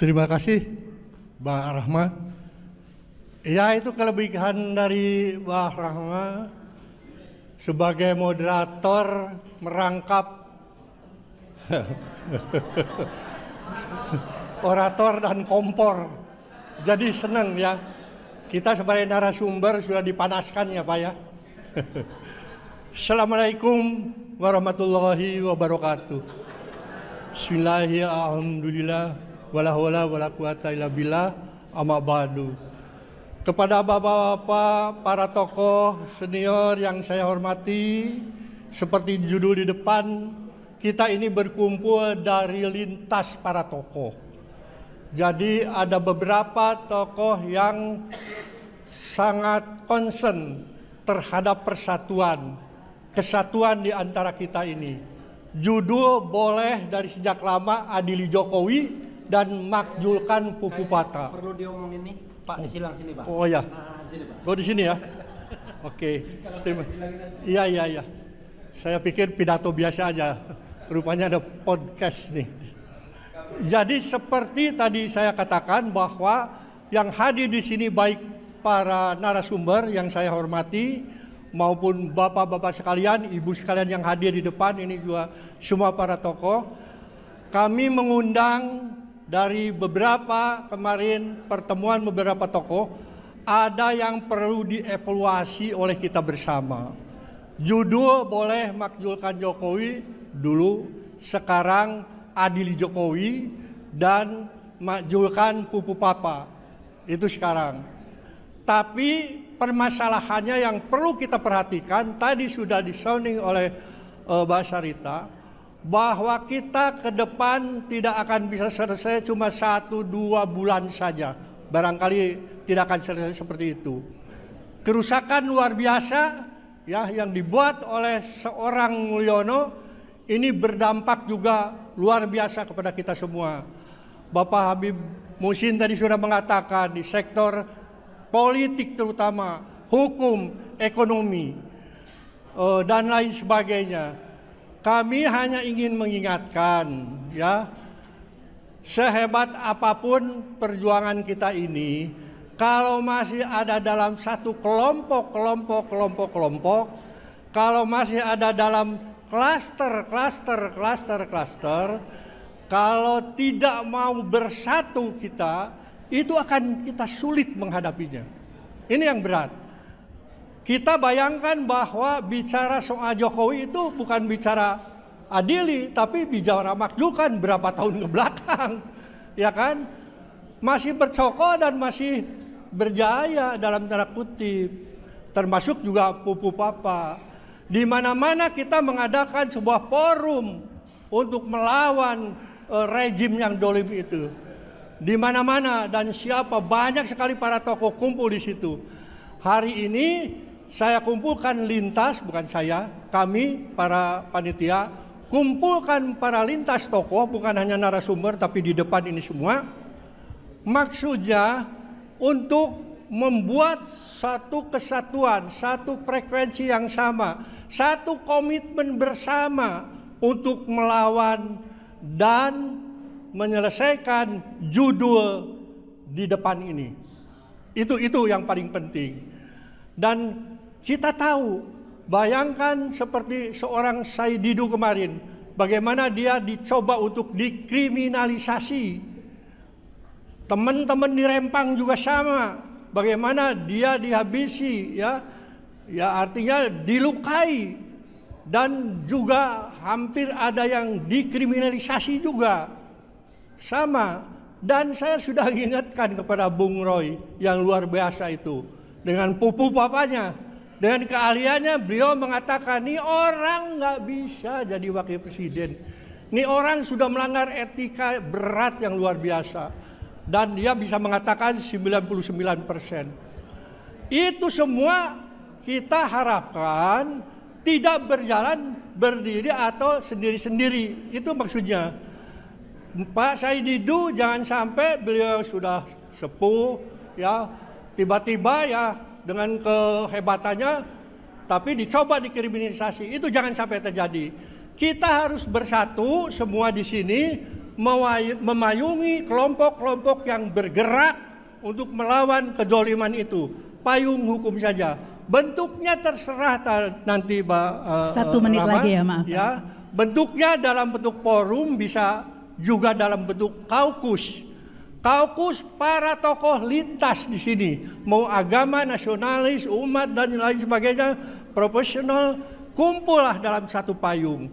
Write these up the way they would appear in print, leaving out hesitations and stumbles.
Terima kasih, Mbak Rahma. Ya, itu kelebihan dari Mbak Rahma sebagai moderator merangkap orator dan kompor. Jadi senang ya. Kita sebagai narasumber sudah dipanaskan ya Pak ya. Assalamualaikum warahmatullahi wabarakatuh. Bismillahirrahmanirrahim. Wala haula wala quwata illa billah. Amma ba'du. Kepada bapak-bapak, para tokoh senior yang saya hormati, seperti judul di depan, kita ini berkumpul dari lintas para tokoh. Jadi ada beberapa tokoh yang sangat concern terhadap persatuan, kesatuan di antara kita ini. Judul boleh dari sejak lama adili Jokowi dan makjulkan Pupu Pata. Perlu diomongin nih, Pak, silang sini Pak. Oh ya, Sini, Pak. oh di sini ya. Oke, terima. Iya. Saya pikir pidato biasa aja. Rupanya ada podcast nih. Jadi seperti tadi saya katakan bahwa yang hadir di sini baik para narasumber yang saya hormati maupun bapak-bapak sekalian, ibu sekalian yang hadir di depan ini juga semua para tokoh. Kami mengundang dari beberapa kemarin pertemuan beberapa tokoh, ada yang perlu dievaluasi oleh kita bersama. Judul boleh makjulkan Jokowi dulu, sekarang adili Jokowi dan makjulkan Pupu Papa. Itu sekarang. Tapi permasalahannya yang perlu kita perhatikan, tadi sudah disounding oleh Mbak Sarita, bahwa kita ke depan tidak akan bisa selesai cuma 1-2 bulan saja. Barangkali tidak akan selesai seperti itu. Kerusakan luar biasa ya yang dibuat oleh seorang Mulyono ini berdampak juga luar biasa kepada kita semua. Bapak Habib Muhsin tadi sudah mengatakan di sektor politik terutama, hukum, ekonomi, dan lain sebagainya. Kami hanya ingin mengingatkan ya, sehebat apapun perjuangan kita ini, kalau masih ada dalam satu kelompok, kalau masih ada dalam klaster, kalau tidak mau bersatu kita, itu akan kita sulit menghadapinya. Ini yang berat. Kita bayangkan bahwa bicara soal Jokowi itu bukan bicara adili, tapi bicara makjulkan berapa tahun ke belakang. Ya kan? Masih bercokol dan masih berjaya dalam tanda kutip. Termasuk juga Pupu Papa. Di mana-mana kita mengadakan sebuah forum untuk melawan rejim yang dolim itu. Di mana-mana dan siapa, banyak sekali para tokoh kumpul di situ. Hari ini saya kumpulkan lintas, bukan saya, kami para panitia kumpulkan para lintas tokoh, bukan hanya narasumber tapi di depan ini semua. Maksudnya untuk membuat satu kesatuan, satu frekuensi yang sama, satu komitmen bersama untuk melawan dan menyelesaikan judul di depan ini. Itu yang paling penting. Dan kita tahu, bayangkan seperti seorang Said Didu kemarin, bagaimana dia dicoba untuk dikriminalisasi. Teman-teman di Rempang juga sama, bagaimana dia dihabisi, ya artinya dilukai, dan juga hampir ada yang dikriminalisasi juga. Sama, dan saya sudah ingatkan kepada Bung Roy yang luar biasa itu. Dengan Pupu Papanya, dengan keahliannya beliau mengatakan, ini orang nggak bisa jadi wakil presiden. Ini orang sudah melanggar etika berat yang luar biasa. Dan dia bisa mengatakan 99%. Itu semua kita harapkan tidak berjalan berdiri atau sendiri-sendiri. Itu maksudnya. Pak Said Didu jangan sampai beliau sudah sepuh ya, tiba-tiba ya dengan kehebatannya tapi dicoba dikriminalisasi. Itu jangan sampai terjadi. Kita harus bersatu semua di sini memayungi kelompok-kelompok yang bergerak untuk melawan kedoliman itu. Payung hukum saja. Bentuknya terserah nanti Satu menit Rama, lagi ya, maaf. Ya, bentuknya dalam bentuk forum, bisa juga dalam bentuk kaukus. Kaukus para tokoh lintas di sini, mau agama, nasionalis, umat dan lain sebagainya, profesional, kumpullah dalam satu payung.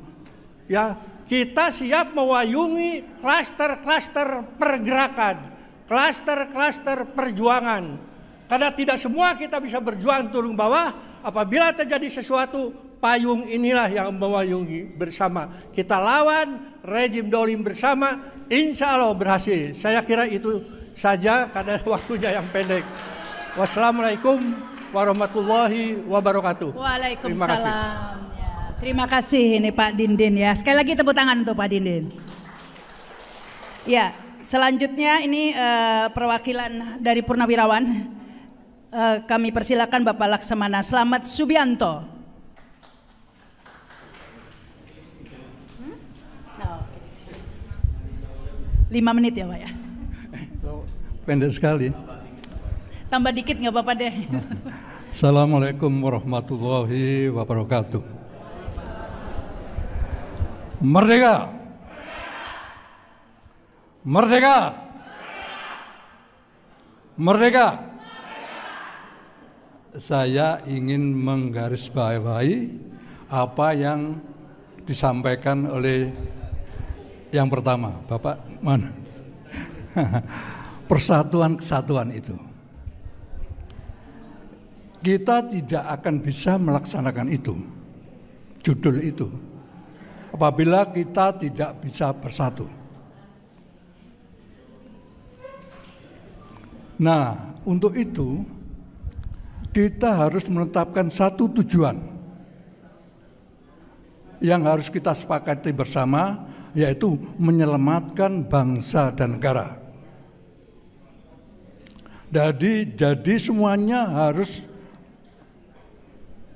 Ya, kita siap mewayungi klaster-klaster pergerakan, klaster-klaster perjuangan. Karena tidak semua kita bisa berjuang turun bawah. Apabila terjadi sesuatu, payung inilah yang mewayungi bersama. Kita lawan rejim dolim bersama, insya Allah berhasil. Saya kira itu saja karena waktunya yang pendek. Wassalamualaikum warahmatullahi wabarakatuh. Waalaikumsalam. Terima kasih. Ya, terima kasih ini Pak Dindin ya. Sekali lagi tepuk tangan untuk Pak Dindin. Ya, selanjutnya ini perwakilan dari Purnawirawan. Kami persilakan Bapak Laksamana Slamet Subianto. 5 menit ya Pak ya. Pendek sekali. Tambah dikit nggak apa-apa deh. Assalamualaikum warahmatullahi wabarakatuh. Merdeka! Merdeka! Merdeka! Saya ingin menggarisbawahi apa yang disampaikan oleh yang pertama, Bapak mana? Persatuan kesatuan itu. Kita tidak akan bisa melaksanakan itu, judul itu, apabila kita tidak bisa bersatu. Nah, untuk itu kita harus menetapkan satu tujuan yang harus kita sepakati bersama, yaitu menyelamatkan bangsa dan negara. Jadi semuanya harus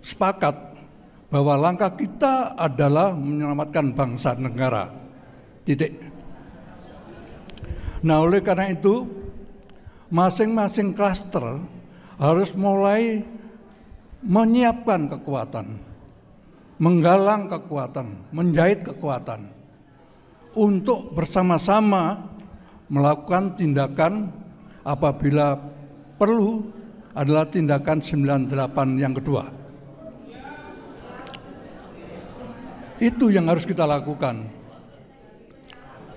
sepakat bahwa langkah kita adalah menyelamatkan bangsa dan negara. Titik. Nah, oleh karena itu masing-masing klaster harus mulai menyiapkan kekuatan, menggalang kekuatan, menjahit kekuatan untuk bersama-sama melakukan tindakan apabila perlu adalah tindakan 98 yang kedua. Itu yang harus kita lakukan.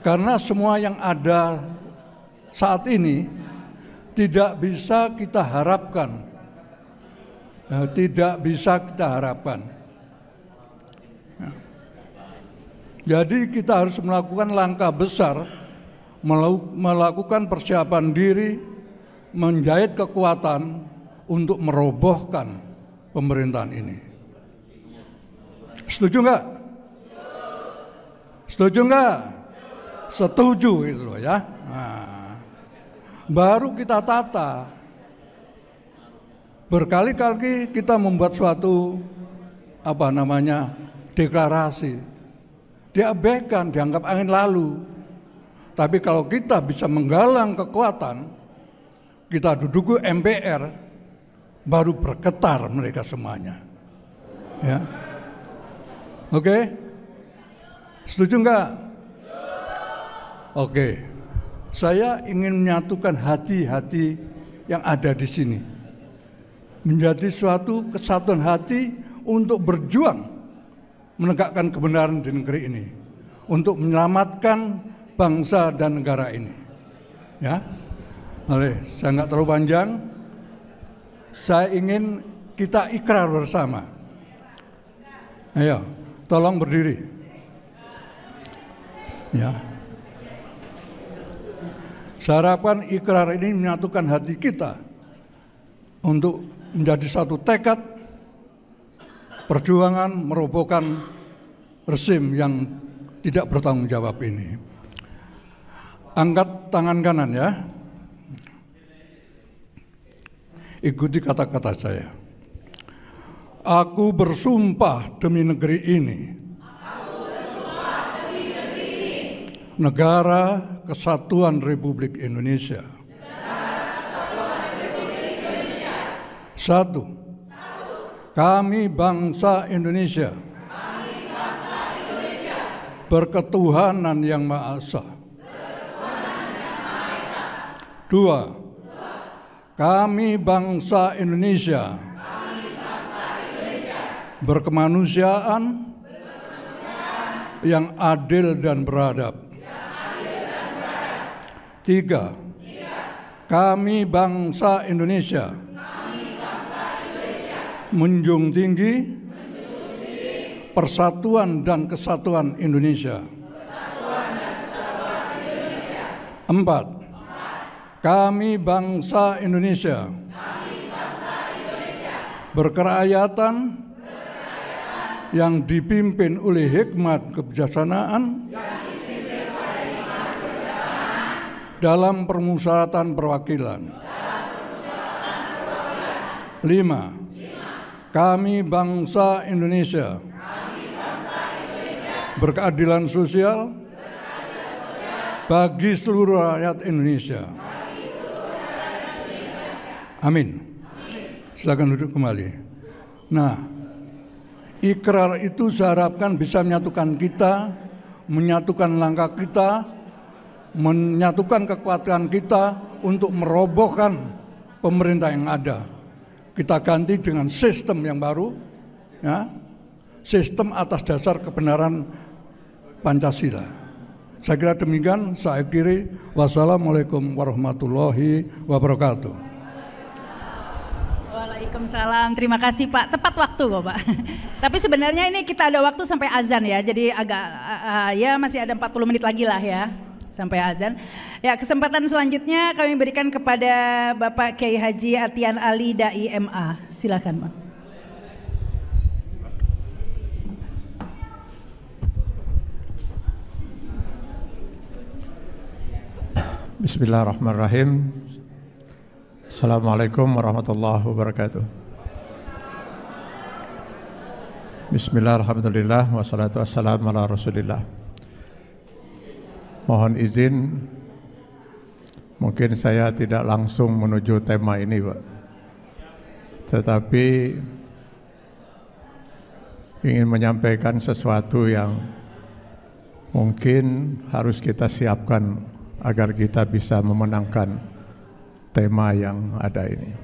Karena semua yang ada saat ini tidak bisa kita harapkan. Tidak bisa kita harapkan. Jadi kita harus melakukan langkah besar, melakukan persiapan diri, menjahit kekuatan untuk merobohkan pemerintahan ini. Setuju nggak? Setuju nggak? Setuju itu loh ya. Nah, baru kita tata. Berkali-kali kita membuat suatu deklarasi, diabaikan, dianggap angin lalu. Tapi kalau kita bisa menggalang kekuatan, kita duduk MPR, baru bergetar mereka semuanya. Ya, oke, setuju nggak? Oke, saya ingin menyatukan hati-hati yang ada di sini menjadi suatu kesatuan hati untuk berjuang menegakkan kebenaran di negeri ini, untuk menyelamatkan bangsa dan negara ini. Ya, saya nggak terlalu panjang. Saya ingin kita ikrar bersama. Ayo, tolong berdiri. Ya. Saya harapkan ikrar ini menyatukan hati kita untuk menjadi satu tekad perjuangan merobohkan rezim yang tidak bertanggung jawab ini. Angkat tangan kanan ya. Ikuti kata-kata saya. Aku bersumpah demi negeri ini. Negara Kesatuan Republik Indonesia. Satu, kami bangsa Indonesia. Berketuhanan Yang Maha Esa. Dua, kami bangsa Indonesia. Berkemanusiaan, yang adil dan beradab. Tiga, kami bangsa Indonesia menjunjung tinggi persatuan dan kesatuan Indonesia. Empat, kami bangsa Indonesia berkerakyatan yang dipimpin oleh hikmat kebijaksanaan dalam permusyawaratan perwakilan. Lima, kami bangsa Indonesia berkeadilan sosial bagi seluruh rakyat Indonesia. Amin. Silakan duduk kembali. Nah, ikrar itu saya harapkan bisa menyatukan kita, menyatukan langkah kita, menyatukan kekuatan kita untuk merobohkan pemerintah yang ada. Kita ganti dengan sistem yang baru, ya, sistem atas dasar kebenaran Pancasila. Saya kira demikian. Saya akhiri. Wassalamualaikum warahmatullahi wabarakatuh. Waalaikumsalam. Terima kasih Pak. Tepat waktu kok Pak. Tapi sebenarnya ini kita ada waktu sampai azan ya. Jadi agak ya masih ada 40 menit lagi lah ya sampai azan. Ya, kesempatan selanjutnya kami berikan kepada Bapak Kiai Haji Atian Ali Dai MA. Silakan, Bang. Bismillahirrahmanirrahim. Assalamualaikum warahmatullahi wabarakatuh. Bismillahirrahmanirrahim. Wassalatu wassalamu ala rasulillah. Mohon izin, mungkin saya tidak langsung menuju tema ini, Pak. Tetapi ingin menyampaikan sesuatu yang mungkin harus kita siapkan agar kita bisa memenangkan tema yang ada ini.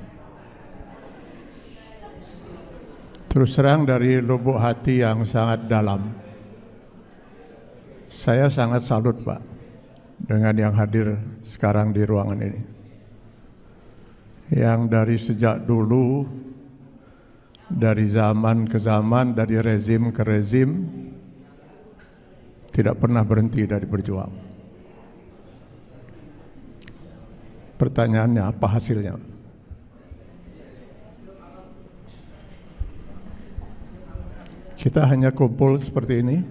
Terus terang dari lubuk hati yang sangat dalam, saya sangat salut Pak dengan yang hadir sekarang di ruangan ini. Yang dari sejak dulu, dari zaman ke zaman, dari rezim ke rezim, tidak pernah berhenti dari berjuang. Pertanyaannya, apa hasilnya? Kita hanya kumpul seperti ini,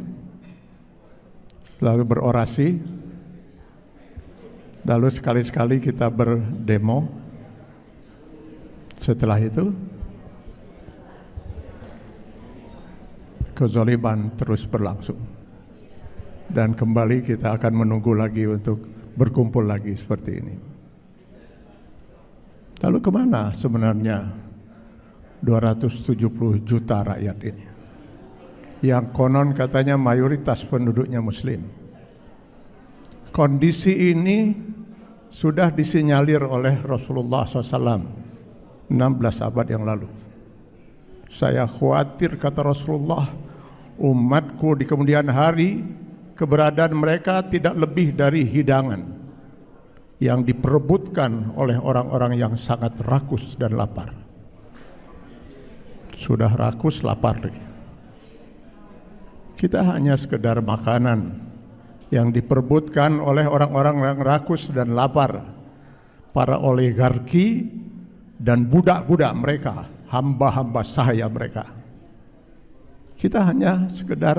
lalu berorasi, lalu sekali-sekali kita berdemo. Setelah itu, kezaliman terus berlangsung. Dan kembali kita akan menunggu lagi untuk berkumpul lagi seperti ini. Lalu kemana sebenarnya 270 juta rakyat ini? Yang konon katanya mayoritas penduduknya Muslim. Kondisi ini sudah disinyalir oleh Rasulullah SAW 16 abad yang lalu. Saya khawatir, kata Rasulullah, umatku di kemudian hari keberadaan mereka tidak lebih dari hidangan yang diperebutkan oleh orang-orang yang sangat rakus dan lapar. Sudah rakus, lapar. Kita hanya sekedar makanan yang diperebutkan oleh orang-orang yang rakus dan lapar, para oligarki dan budak-budak mereka, hamba-hamba sahaya mereka. Kita hanya sekedar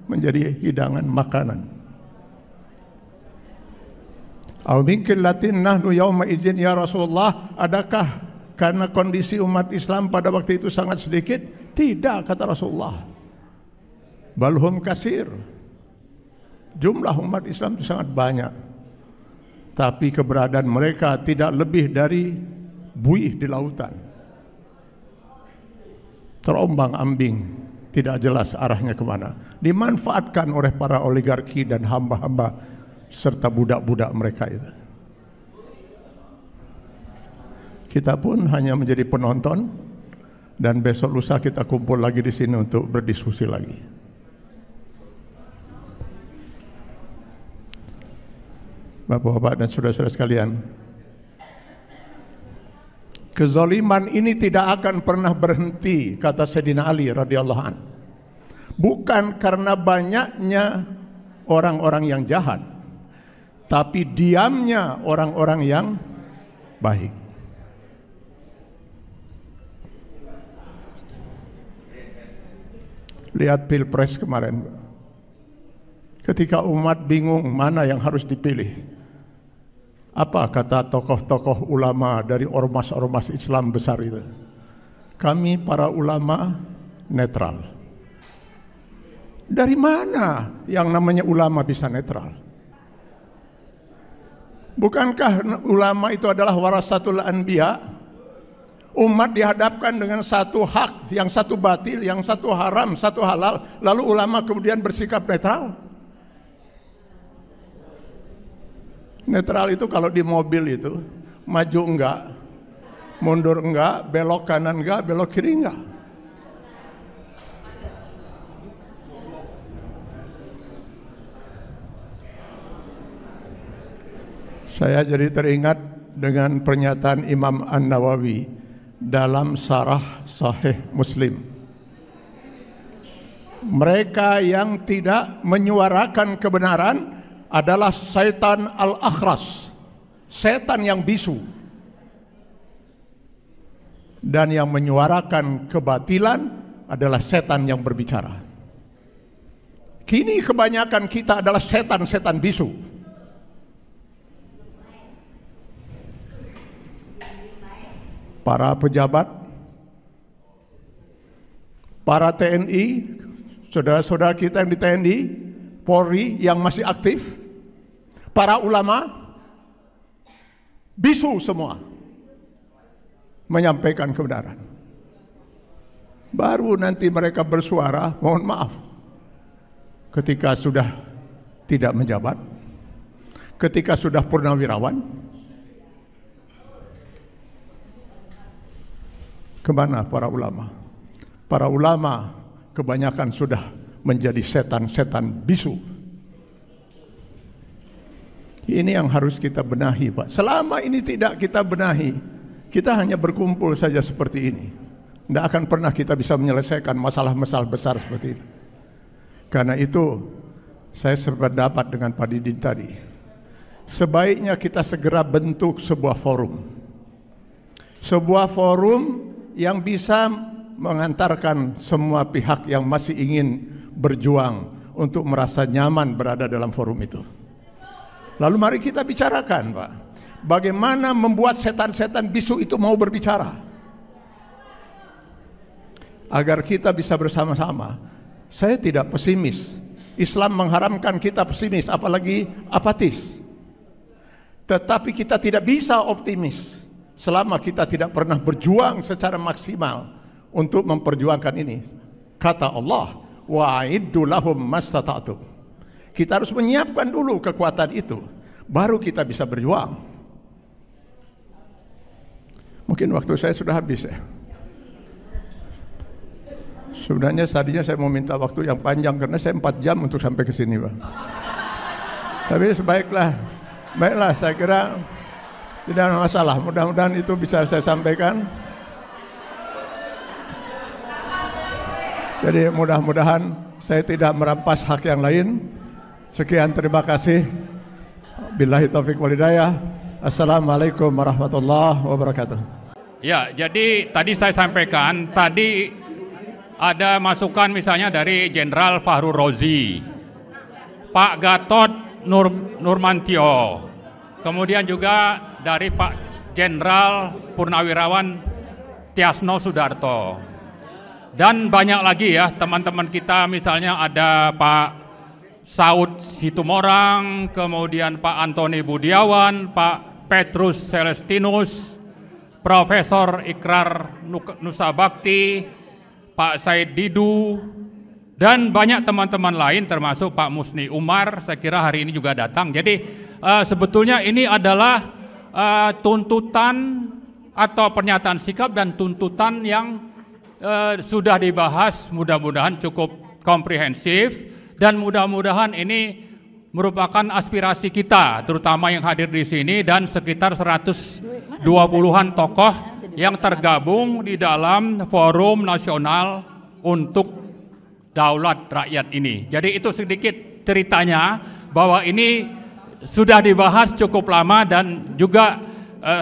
menjadi hidangan makanan. Au mungkin latin nahnu yauma izin ya Rasulullah, adakah karena kondisi umat Islam pada waktu itu sangat sedikit? Tidak, kata Rasulullah. Balhum kasir. Jumlah umat Islam itu sangat banyak, tapi keberadaan mereka tidak lebih dari buih di lautan, terombang-ambing, tidak jelas arahnya kemana, dimanfaatkan oleh para oligarki dan hamba-hamba serta budak-budak mereka itu. Kita pun hanya menjadi penonton, dan besok lusa kita kumpul lagi di sini untuk berdiskusi lagi. Bapak-bapak dan saudara-saudara sekalian, kezaliman ini tidak akan pernah berhenti, kata Sayyidina Ali radhiyallahu an. Bukan karena banyaknya orang-orang yang jahat, tapi diamnya orang-orang yang baik. Lihat Pilpres kemarin, ketika umat bingung mana yang harus dipilih, apa kata tokoh-tokoh ulama dari ormas-ormas Islam besar itu? Kami para ulama netral. Dari mana yang namanya ulama bisa netral? Bukankah ulama itu adalah warasatul anbiya? Umat dihadapkan dengan satu hak, yang satu batil, yang satu haram, satu halal, lalu ulama kemudian bersikap netral. Netral itu kalau di mobil itu, maju enggak, mundur enggak, belok kanan enggak, belok kiri enggak. Saya jadi teringat dengan pernyataan Imam An-Nawawi dalam Syarah Sahih Muslim. Mereka yang tidak menyuarakan kebenaran adalah syaitan al-akhras, setan yang bisu. Dan yang menyuarakan kebatilan adalah setan yang berbicara. Kini kebanyakan kita adalah setan-setan bisu. Para pejabat, para TNI, saudara-saudara kita yang di TNI, Polri yang masih aktif, para ulama, bisu semua menyampaikan kebenaran. Baru nanti mereka bersuara, mohon maaf, ketika sudah tidak menjabat, ketika sudah purnawirawan. Kemana para ulama? Para ulama kebanyakan sudah menjadi setan-setan bisu. Ini yang harus kita benahi, Pak. Selama ini tidak kita benahi, kita hanya berkumpul saja seperti ini. Tidak akan pernah kita bisa menyelesaikan masalah-masalah besar seperti itu. Karena itu, saya sependapat dengan Pak Didin tadi. Sebaiknya kita segera bentuk sebuah forum. Sebuah forum yang bisa mengantarkan semua pihak yang masih ingin berjuang untuk merasa nyaman berada dalam forum itu. Lalu mari kita bicarakan, Pak, bagaimana membuat setan-setan bisu itu mau berbicara, agar kita bisa bersama-sama. Saya tidak pesimis. Islam mengharamkan kita pesimis, apalagi apatis. Tetapi kita tidak bisa optimis selama kita tidak pernah berjuang secara maksimal untuk memperjuangkan ini. Kata Allah, wa'iddu lahum mastata'tum. Kita harus menyiapkan dulu kekuatan itu, baru kita bisa berjuang. Mungkin waktu saya sudah habis ya. Sebenarnya tadinya saya mau minta waktu yang panjang karena saya 4 jam untuk sampai ke sini, Pak. Tapi baiklah, saya kira tidak ada masalah, mudah-mudahan itu bisa saya sampaikan. Jadi mudah-mudahan saya tidak merampas hak yang lain. Sekian, terima kasih. Billahi taufiq wal hidayah. Assalamualaikum warahmatullahi wabarakatuh. Ya, jadi tadi saya sampaikan, tadi ada masukan misalnya dari Jenderal Fahru Rozi, Pak Gatot Nurmantio, kemudian juga dari Pak Jenderal Purnawirawan Tiasno Sudarto, dan banyak lagi ya teman-teman kita, misalnya ada Pak Saud Situmorang, kemudian Pak Antoni Budiawan, Pak Petrus Celestinus, Profesor Ikrar Nusabakti, Pak Said Didu, dan banyak teman-teman lain termasuk Pak Musni Umar, saya kira hari ini juga datang. Jadi sebetulnya ini adalah tuntutan atau pernyataan sikap dan tuntutan yang sudah dibahas, mudah-mudahan cukup komprehensif, dan mudah-mudahan ini merupakan aspirasi kita, terutama yang hadir di sini dan sekitar 120-an tokoh yang tergabung di dalam Forum Nasional untuk Daulat Rakyat ini. Jadi itu sedikit ceritanya, bahwa ini sudah dibahas cukup lama dan juga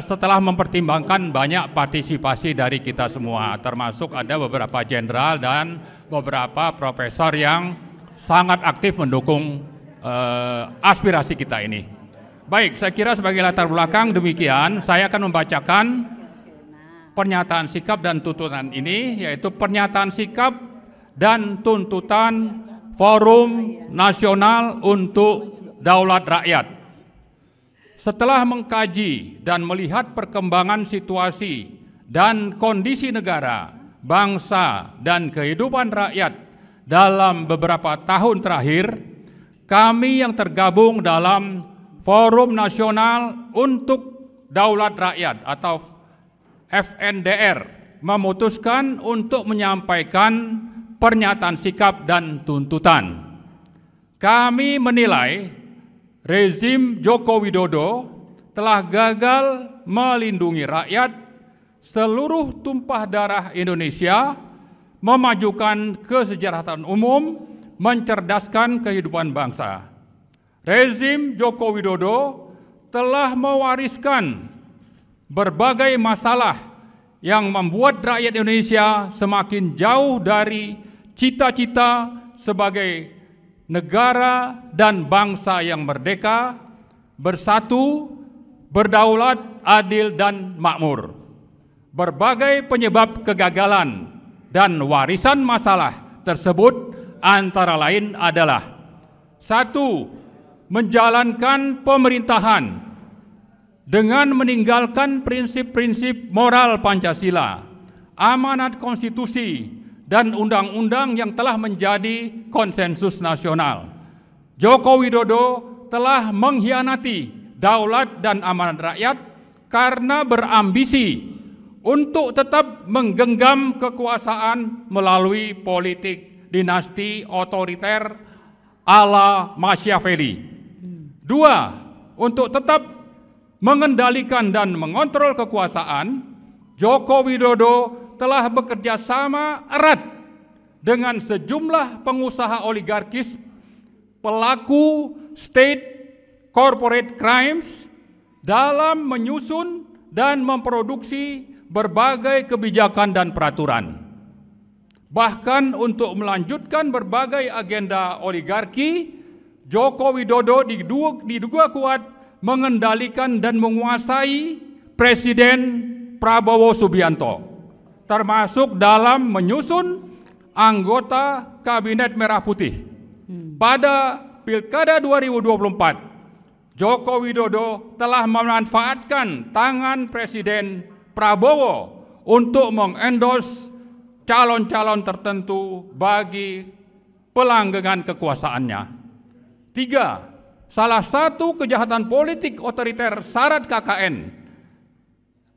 setelah mempertimbangkan banyak partisipasi dari kita semua, termasuk ada beberapa jenderal dan beberapa profesor yang sangat aktif mendukung aspirasi kita ini. Baik, saya kira sebagai latar belakang demikian, saya akan membacakan pernyataan sikap dan tuntutan ini, yaitu pernyataan sikap dan tuntutan Forum Nasional untuk Daulat Rakyat. Setelah mengkaji dan melihat perkembangan situasi dan kondisi negara, bangsa, dan kehidupan rakyat dalam beberapa tahun terakhir, kami yang tergabung dalam Forum Nasional untuk Daulat Rakyat atau FNDR memutuskan untuk menyampaikan pernyataan sikap dan tuntutan. Kami menilai rezim Joko Widodo telah gagal melindungi rakyat, seluruh tumpah darah Indonesia, memajukan kesejahteraan umum, mencerdaskan kehidupan bangsa. Rezim Joko Widodo telah mewariskan berbagai masalah yang membuat rakyat Indonesia semakin jauh dari cita-cita sebagai negara dan bangsa yang merdeka, bersatu, berdaulat, adil, dan makmur. Berbagai penyebab kegagalan dan warisan masalah tersebut antara lain adalah: 1. Menjalankan pemerintahan dengan meninggalkan prinsip-prinsip moral Pancasila, amanat konstitusi, dan undang-undang yang telah menjadi konsensus nasional. Joko Widodo telah mengkhianati daulat dan amanat rakyat karena berambisi untuk tetap menggenggam kekuasaan melalui politik dinasti otoriter ala Machiavelli. 2. Untuk tetap mengendalikan dan mengontrol kekuasaan, Joko Widodo telah bekerja sama erat dengan sejumlah pengusaha oligarkis, pelaku state corporate crimes dalam menyusun dan memproduksi berbagai kebijakan dan peraturan. Bahkan untuk melanjutkan berbagai agenda oligarki, Joko Widodo diduga kuat mengendalikan dan menguasai Presiden Prabowo Subianto, termasuk dalam menyusun anggota Kabinet Merah Putih. Pada Pilkada 2024, Joko Widodo telah memanfaatkan tangan Presiden Prabowo untuk mengendorse calon-calon tertentu bagi pelanggengan kekuasaannya. 3. Salah satu kejahatan politik otoriter syarat KKN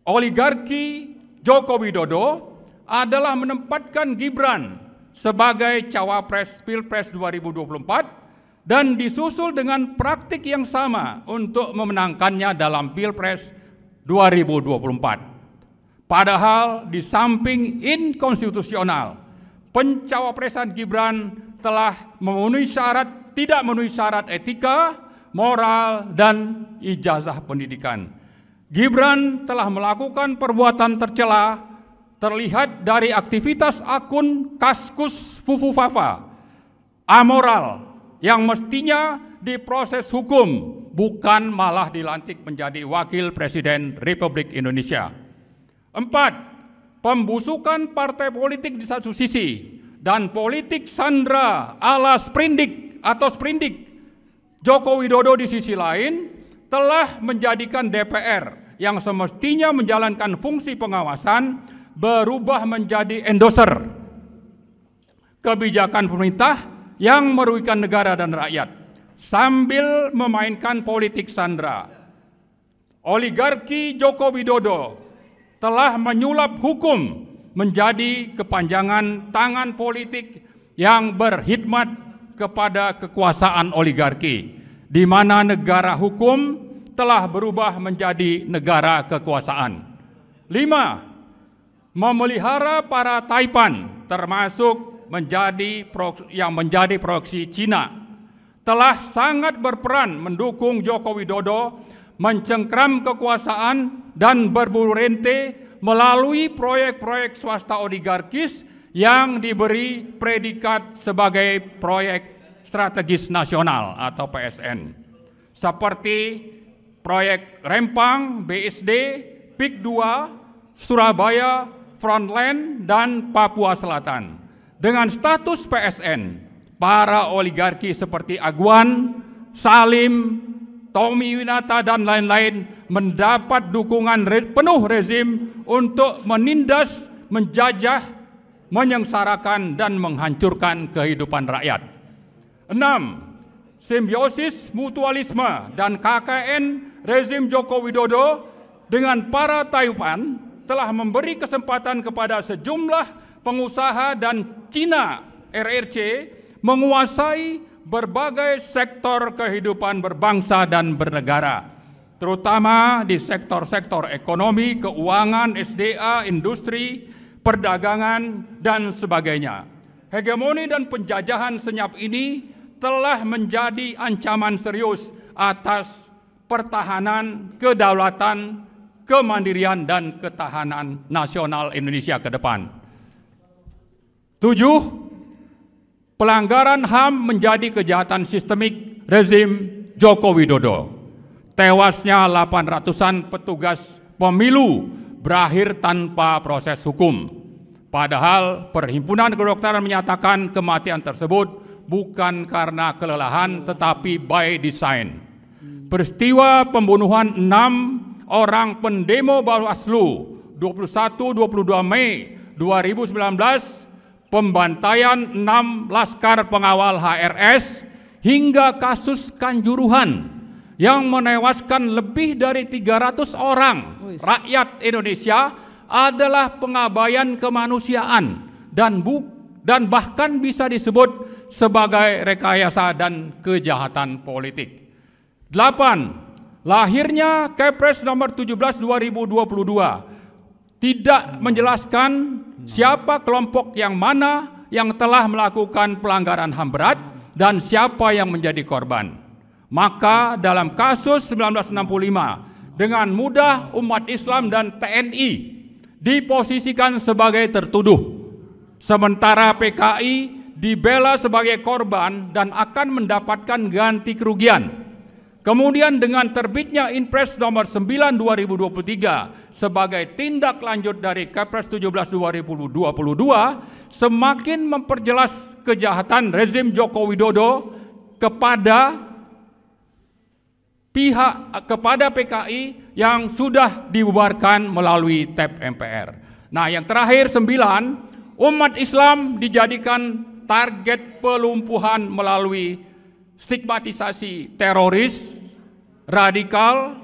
oligarki Joko Widodo adalah menempatkan Gibran sebagai cawapres Pilpres 2024 dan disusul dengan praktik yang sama untuk memenangkannya dalam Pilpres 2024. Padahal di samping inkonstitusional, pencawapresan Gibran telah tidak memenuhi syarat etika, moral, dan ijazah pendidikan. Gibran telah melakukan perbuatan tercela terlihat dari aktivitas akun Kaskus Fufufafa, amoral, yang mestinya diproses hukum, bukan malah dilantik menjadi Wakil Presiden Republik Indonesia. 4. Pembusukan partai politik di satu sisi dan politik sandra ala sprindik atau sprindik. Joko Widodo di sisi lain telah menjadikan DPR yang semestinya menjalankan fungsi pengawasan berubah menjadi endorser kebijakan pemerintah yang merugikan negara dan rakyat sambil memainkan politik sandera. Oligarki Joko Widodo telah menyulap hukum menjadi kepanjangan tangan politik yang berkhidmat kepada kekuasaan oligarki, di mana negara hukum telah berubah menjadi negara kekuasaan. 5. Memelihara para taipan, termasuk yang menjadi proksi Cina, telah sangat berperan mendukung Joko Widodo mencengkram kekuasaan dan berburu rente melalui proyek-proyek swasta oligarkis yang diberi predikat sebagai proyek strategis nasional atau PSN, seperti proyek Rempang, BSD, PIK 2, Surabaya, Frontline, dan Papua Selatan. Dengan status PSN, para oligarki seperti Aguan, Salim, Tommy Winata, dan lain-lain mendapat dukungan penuh rezim untuk menindas, menjajah, menyengsarakan, dan menghancurkan kehidupan rakyat. 6. Simbiosis mutualisme dan KKN rezim Joko Widodo dengan para taipan telah memberi kesempatan kepada sejumlah pengusaha dan Cina RRC menguasai berbagai sektor kehidupan berbangsa dan bernegara, terutama di sektor-sektor ekonomi, keuangan, SDA, industri, perdagangan, dan sebagainya. Hegemoni dan penjajahan senyap ini telah menjadi ancaman serius atas pertahanan, kedaulatan, kemandirian, dan ketahanan nasional Indonesia ke depan. 7. Pelanggaran HAM menjadi kejahatan sistemik rezim Joko Widodo. Tewasnya 800-an petugas pemilu berakhir tanpa proses hukum. Padahal Perhimpunan Kedokteran menyatakan kematian tersebut bukan karena kelelahan tetapi by design. Peristiwa pembunuhan 6 orang pendemo Bawaslu 21-22 Mei 2019, pembantaian 6 laskar pengawal HRS, hingga kasus Kanjuruhan yang menewaskan lebih dari 300 orang rakyat Indonesia adalah pengabaian kemanusiaan dan bahkan bisa disebut sebagai rekayasa dan kejahatan politik. 8. Lahirnya Kepres nomor 17 2022 tidak menjelaskan siapa kelompok yang mana yang telah melakukan pelanggaran HAM berat dan siapa yang menjadi korban. Maka dalam kasus 1965 dengan mudah umat Islam dan TNI diposisikan sebagai tertuduh, sementara PKI dibela sebagai korban dan akan mendapatkan ganti kerugian. Kemudian dengan terbitnya Inpres nomor 9 2023 sebagai tindak lanjut dari Kepres 17 2022 semakin memperjelas kejahatan rezim Joko Widodo kepada PKI yang sudah dibubarkan melalui TAP MPR. Nah, yang terakhir 9, umat Islam dijadikan target pelumpuhan melalui stigmatisasi teroris, radikal,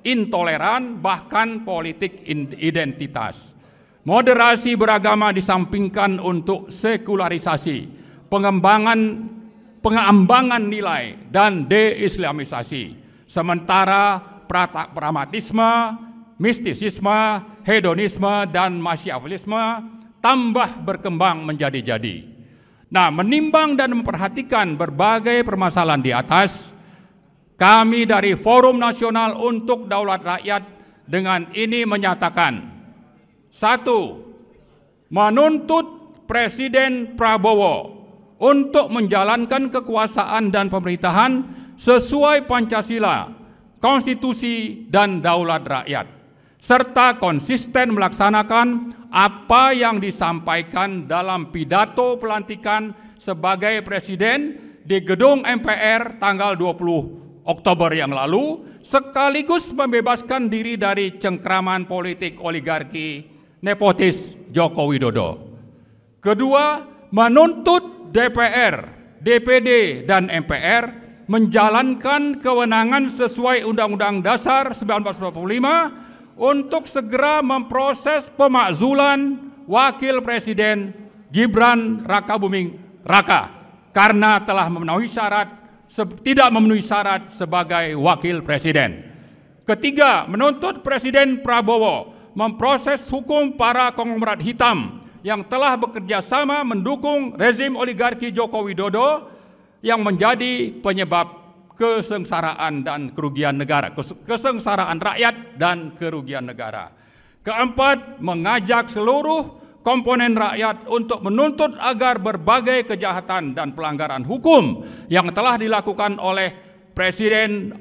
intoleran, bahkan politik identitas. Moderasi beragama disampingkan untuk sekularisasi, pengembangan nilai, dan deislamisasi. Sementara pragmatisme, mistisisme, hedonisme, dan masyawilisme tambah berkembang menjadi-jadi. Nah, menimbang dan memperhatikan berbagai permasalahan di atas, kami dari Forum Nasional untuk Daulat Rakyat dengan ini menyatakan: 1. Menuntut Presiden Prabowo untuk menjalankan kekuasaan dan pemerintahan sesuai Pancasila, Konstitusi, dan Daulat Rakyat, serta konsisten melaksanakan apa yang disampaikan dalam pidato pelantikan sebagai Presiden di gedung MPR tanggal 20 Oktober yang lalu, sekaligus membebaskan diri dari cengkraman politik oligarki nepotis Joko Widodo. Kedua, menuntut DPR, DPD, dan MPR menjalankan kewenangan sesuai Undang-Undang Dasar 1945 untuk segera memproses pemakzulan Wakil Presiden Gibran Rakabuming Raka karena telah tidak memenuhi syarat sebagai Wakil Presiden. Ketiga, menuntut Presiden Prabowo memproses hukum para konglomerat hitam yang telah bekerja sama mendukung rezim oligarki Joko Widodo yang menjadi penyebab kesengsaraan dan kerugian negara, kesengsaraan rakyat dan kerugian negara. Keempat, mengajak seluruh komponen rakyat untuk menuntut agar berbagai kejahatan dan pelanggaran hukum yang telah dilakukan oleh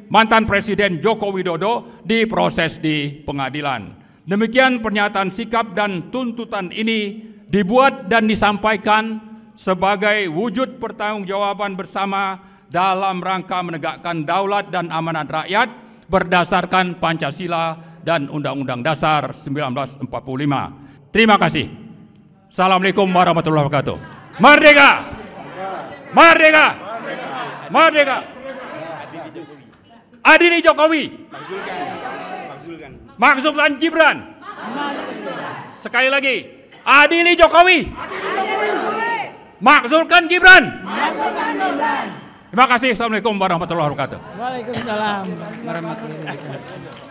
mantan Presiden Joko Widodo diproses di pengadilan. Demikian pernyataan sikap dan tuntutan ini dibuat dan disampaikan sebagai wujud pertanggungjawaban bersama dalam rangka menegakkan daulat dan amanat rakyat berdasarkan Pancasila dan Undang-Undang Dasar 1945. Terima kasih. Assalamualaikum warahmatullahi wabarakatuh. Merdeka! Merdeka! Merdeka! Adili Jokowi. Maksudkan Gibran. Sekali lagi, adili Jokowi. Maksudkan Gibran. Terima kasih. Assalamualaikum warahmatullahi wabarakatuh. Waalaikumsalam warahmatullahi wabarakatuh.